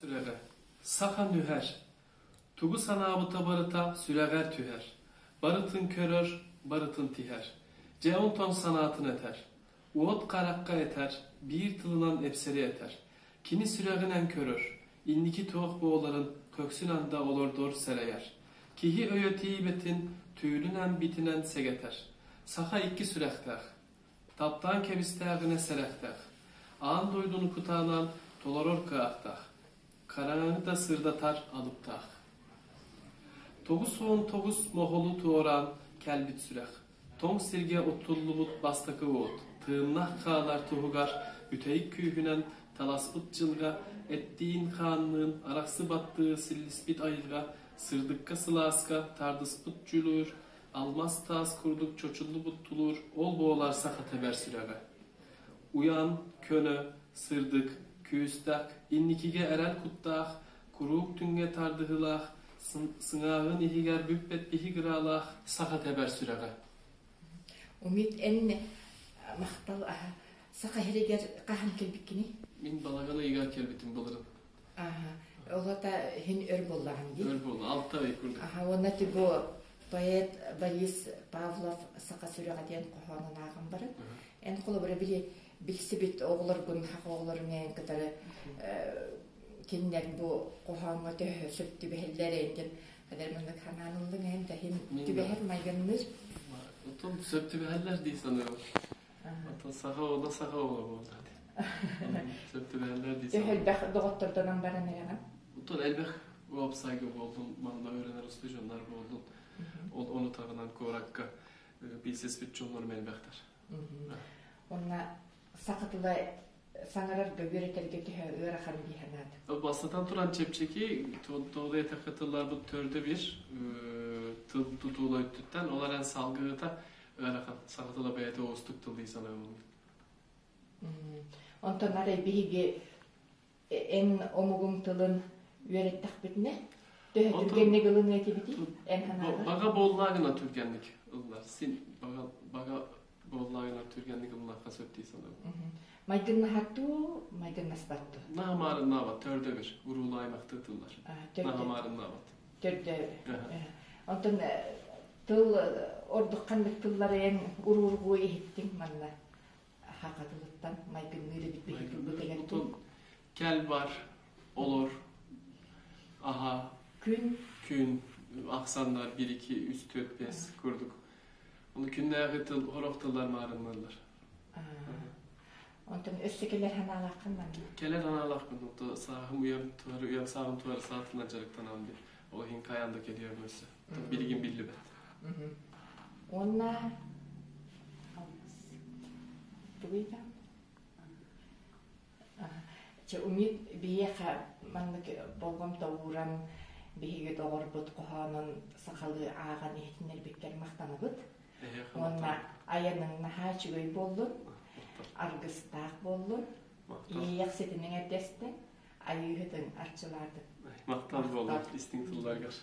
Sürege. Saka nüher. Tugu sanabıta barıta süreger tüher. Barıtın körör, barıtın tiher. Ceon ton sanatın eter. Uot karakka eter, bir tılınan epseri eter. Kini süreginen körör. İnniki tuğuk boğuların köksün anda olordor sereyer. Kihi öyö tibetin tüylünen bitinen segeter. Saka iki sürekter. Taptan kebistağine serekter. Ağın doyduğunu kutağından tolaror kağıktar. Karanı da sırdatar alıptağ. Togus soğun togus moholu tuoran kelbit sürek. Tong sirge ottullu but bastakı oğut. Tığınlak kağlar tuhugar, üteyik kühünen talaspıt cılga, ettiğin kanlığın araksı battığı sillispit ayılga, sırdıkka sılaska, tardıspıt cülür, almaz taz kurduk çoçullu but tulur, ol boğular saka teber sürege. Uyan, könö, sırdık, küstak, innikige erel kuttaq, kuruk tünge tardıhılaq, sınağın ihiger büppet bihi gıralaq, saka teber sürege. Umid en maqtal saka heriger qahan kelbikini. Min balagana igar kelbitim bulurum. Aha. Olata hin ör bollahan di. Ör bollu, 6 ay kurduk. Aha, ona ti bu poet Boris Pavlov saka sürege diyen qohanın ağın barı. En kolu böyle bili bilsibit oğullar gün haq oğullar men kadar kinler bu qohanı te söptü beheller enden kadar mandak hananıldı hem de hin tübeher mayganır. Oton söptü beheller değil sanıyorum. Oton saka oğla saka oğla oldu hadi. Söptü beheller değil sanıyorum. Tehel doktordan bana ne yana? Oton elbek web saygı oldun, manda öğrener ustajonlar oldun. Onu tağınan korakka bilses bitçonlar melbekler. Onna sakatıla sanarar göbereterge tehe öğrakan bir hanat. Basatan turan çepçeki doğuda etakatırlar bu törde bir tıl tutuğula üttütten olar en salgığı da öğrakan sakatıla beyete oğustuk tıldığı sanırım. Ondan araya bihigi en omugun tılın öğrettik bitne. Türgenlik ılın eti biti en hanada. Baga bollağına türgenlik ıllar. Sin baga bollağına türgenlik ıllar kasöttüğü sanırım. Maydınna hattu, maydınna sbattu. Nahamarın navat, törde bir. Urulu aymakta tıllar. Nahamarın navat. Törde. Ondan tıl, ordukanlık tılları en ururgu ehittin manna. Hakatılıktan, maydınlıyla bitmeyi tıldı degettin. Kel var, olur, aha, kün, aksanlar 1, 2, 3, 4, 5 kurduk. Onu künlere tıl, horok tıllar mağarınlarlar. Ondan össekeler hanalakın mı? Keler hanalakın. O sağım uyam sağım tuvarı saatlanacaktan aldı. O hin kayanda geliyor mesela. Bilgin billi bet. Ona duyda. Umid biye manlık bolgam tavuran bihe doğru but kohanın sakalı ağan ehtinler bekler mahtana bud. Ona ayanın nahaçı göy bollun. Argıstak bollun. İyi setinin edestin. Ayıhıdın arçılardı. Maktal bollun. İstinktullar gar.